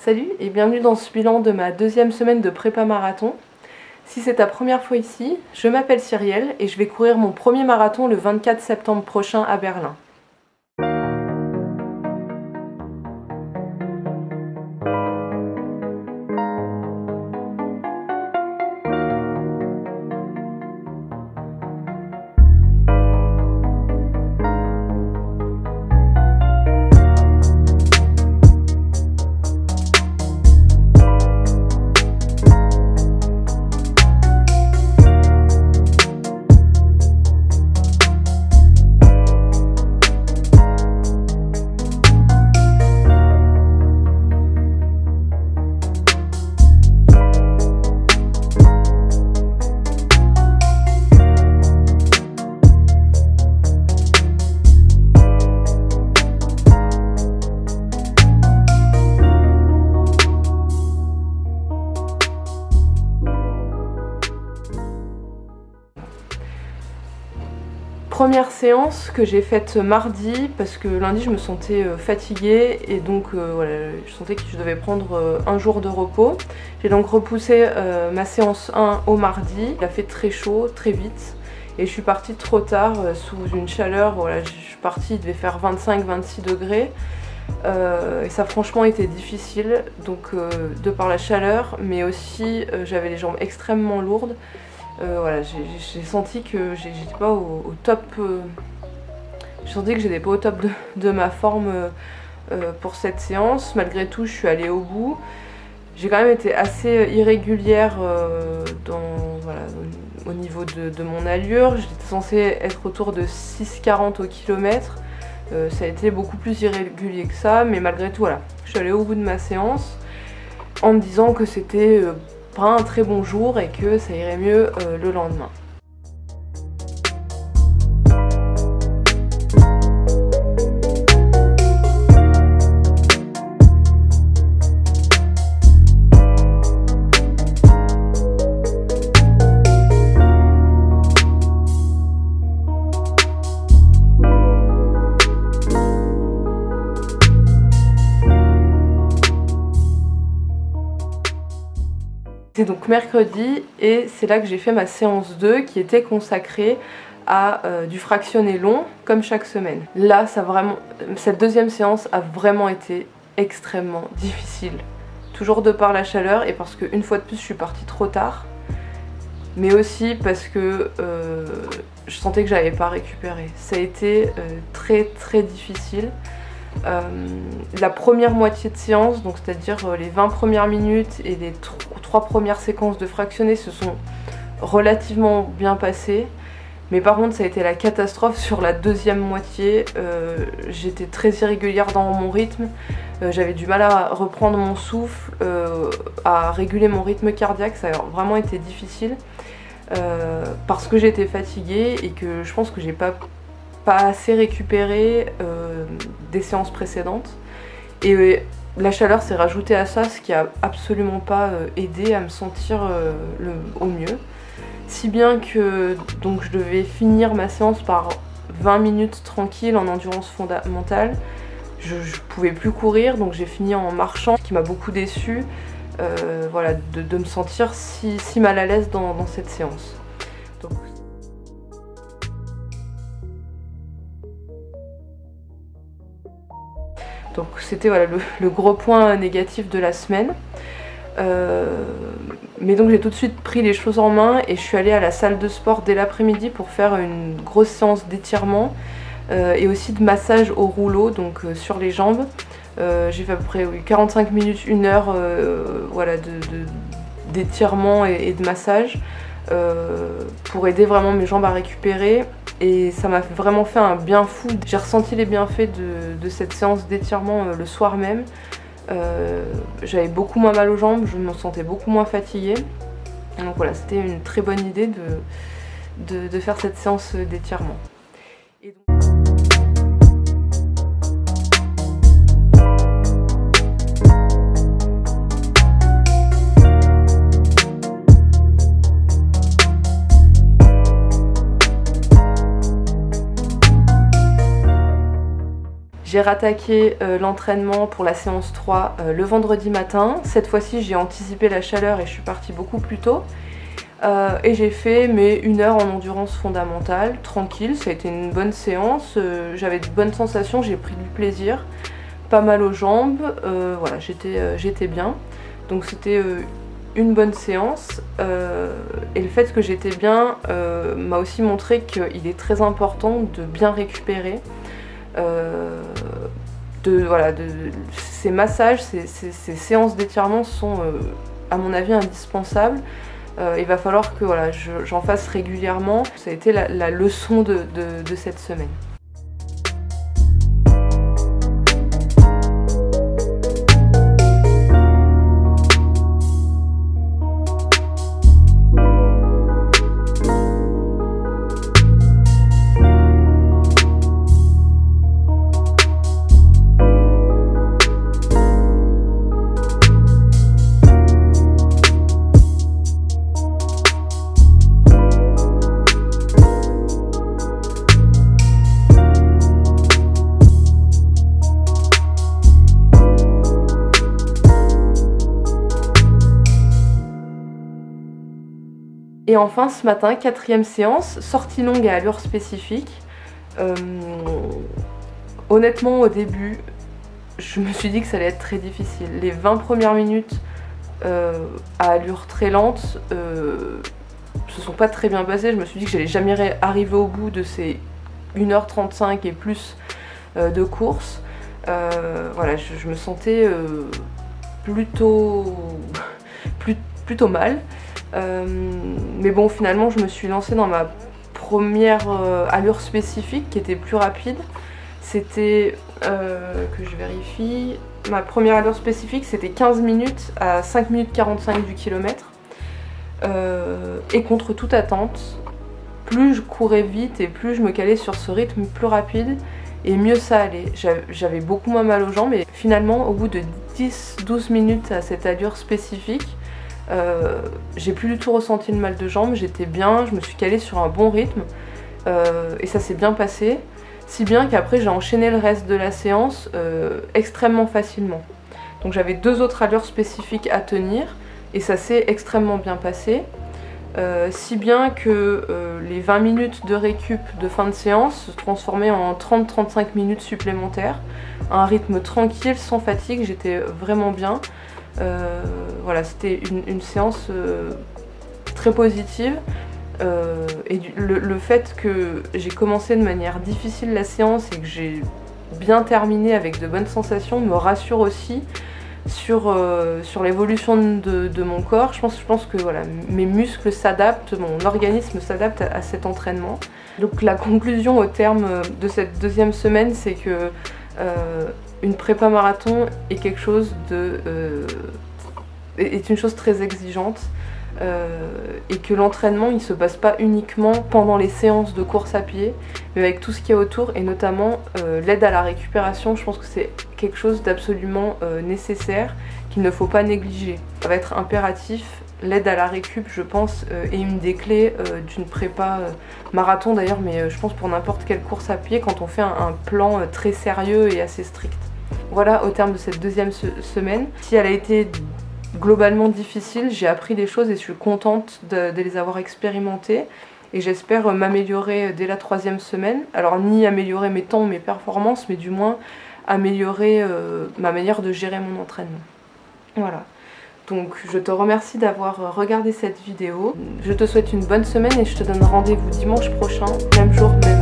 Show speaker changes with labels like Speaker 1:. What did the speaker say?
Speaker 1: Salut et bienvenue dans ce bilan de ma deuxième semaine de prépa marathon. Si c'est ta première fois ici, je m'appelle Cyrielle et je vais courir mon premier marathon le 24 septembre prochain à Berlin. Première séance que j'ai faite mardi parce que lundi je me sentais fatiguée et donc voilà, je sentais que je devais prendre un jour de repos. J'ai donc repoussé ma séance 1 au mardi. Il a fait très chaud, très vite et je suis partie trop tard sous une chaleur. Voilà, je suis partie, il devait faire 25-26 degrés et ça franchement était difficile donc de par la chaleur, mais aussi j'avais les jambes extrêmement lourdes. Voilà, j'ai senti que j'étais pas au top. J'ai senti que j'étais pas au top de ma forme pour cette séance. Malgré tout, je suis allée au bout. J'ai quand même été assez irrégulière voilà, au niveau de mon allure. J'étais censée être autour de 6,40 au kilomètre. Ça a été beaucoup plus irrégulier que ça, mais malgré tout, voilà, je suis allée au bout de ma séance en me disant que c'était pas un très bon jour et que ça irait mieux le lendemain. C'est donc mercredi et c'est là que j'ai fait ma séance 2 qui était consacrée à du fractionné long comme chaque semaine. Là, cette deuxième séance a vraiment été extrêmement difficile. Toujours de par la chaleur et parce qu'une fois de plus je suis partie trop tard. Mais aussi parce que je sentais que j'avais pas récupéré. Ça a été très difficile. La première moitié de séance, donc c'est-à-dire les 20 premières minutes et les 3 premières séquences de fractionné se sont relativement bien passées. Mais par contre ça a été la catastrophe sur la deuxième moitié. J'étais très irrégulière dans mon rythme, j'avais du mal à reprendre mon souffle, à réguler mon rythme cardiaque, ça a vraiment été difficile parce que j'étais fatiguée et que je pense que j'ai pas assez récupéré des séances précédentes et la chaleur s'est rajoutée à ça, ce qui a absolument pas aidé à me sentir au mieux, si bien que donc je devais finir ma séance par 20 minutes tranquille en endurance fondamentale. Je pouvais plus courir donc j'ai fini en marchant, ce qui m'a beaucoup déçue, voilà, de me sentir si mal à l'aise dans cette séance. Donc c'était voilà, le gros point négatif de la semaine. Mais donc j'ai tout de suite pris les choses en main et je suis allée à la salle de sport dès l'après-midi pour faire une grosse séance d'étirement et aussi de massage au rouleau, donc sur les jambes. J'ai fait à peu près 45 minutes, 1 heure voilà, d'étirement et de massage pour aider vraiment mes jambes à récupérer. Et ça m'a vraiment fait un bien fou. J'ai ressenti les bienfaits de cette séance d'étirement le soir même. J'avais beaucoup moins mal aux jambes, je me sentais beaucoup moins fatiguée. Donc voilà, c'était une très bonne idée de faire cette séance d'étirement. J'ai rattaqué l'entraînement pour la séance 3 le vendredi matin. Cette fois-ci j'ai anticipé la chaleur et je suis partie beaucoup plus tôt. Et j'ai fait mes 1 heure en endurance fondamentale, tranquille, ça a été une bonne séance, j'avais de bonnes sensations, j'ai pris du plaisir, pas mal aux jambes, voilà, j'étais bien. Donc c'était une bonne séance, et le fait que j'étais bien m'a aussi montré qu'il est très important de bien récupérer. Ces massages, ces séances d'étirement sont à mon avis indispensables. Il va falloir que voilà, j'en fasse régulièrement. Ça a été la leçon de cette semaine. Et enfin ce matin, 4e séance, sortie longue à allure spécifique. Honnêtement au début, je me suis dit que ça allait être très difficile. Les 20 premières minutes à allure très lente se sont pas très bien passées. Je me suis dit que j'allais jamais arriver au bout de ces 1h35 et plus de course. Voilà, je me sentais plutôt mal. Mais bon, finalement je me suis lancée dans ma première allure spécifique qui était plus rapide. C'était, que je vérifie, ma première allure spécifique c'était 15 minutes à 5 minutes 45 du kilomètre. Et contre toute attente, plus je courais vite et plus je me calais sur ce rythme plus rapide, et mieux ça allait. J'avais beaucoup moins mal aux jambes, et finalement au bout de 10-12 minutes à cette allure spécifique, j'ai plus du tout ressenti le mal de jambes, j'étais bien, je me suis calée sur un bon rythme, et ça s'est bien passé, si bien qu'après j'ai enchaîné le reste de la séance extrêmement facilement. Donc j'avais 2 autres allures spécifiques à tenir et ça s'est extrêmement bien passé, si bien que les 20 minutes de récup de fin de séance se transformaient en 30-35 minutes supplémentaires, un rythme tranquille, sans fatigue, j'étais vraiment bien. Voilà, c'était une séance très positive, et le fait que j'ai commencé de manière difficile la séance et que j'ai bien terminé avec de bonnes sensations me rassure aussi sur l'évolution de mon corps. Je pense que voilà, mes muscles s'adaptent, mon organisme s'adapte à cet entraînement. Donc la conclusion au terme de cette 2e semaine, c'est que une prépa marathon est quelque chose est une chose très exigeante, et que l'entraînement il se passe pas uniquement pendant les séances de course à pied, mais avec tout ce qu'il y a autour, et notamment l'aide à la récupération. Je pense que c'est quelque chose d'absolument nécessaire, qu'il ne faut pas négliger. Ça va être impératif. L'aide à la récup, je pense, est une des clés d'une prépa marathon d'ailleurs, mais je pense pour n'importe quelle course à pied, quand on fait un plan très sérieux et assez strict. Voilà, au terme de cette 2e semaine. Si elle a été globalement difficile, j'ai appris des choses et je suis contente de les avoir expérimentées. Et j'espère m'améliorer dès la 3e semaine. Alors ni améliorer mes temps, mes performances, mais du moins améliorer ma manière de gérer mon entraînement. Voilà. Donc je te remercie d'avoir regardé cette vidéo. Je te souhaite une bonne semaine et je te donne rendez-vous dimanche prochain, même jour, même heure.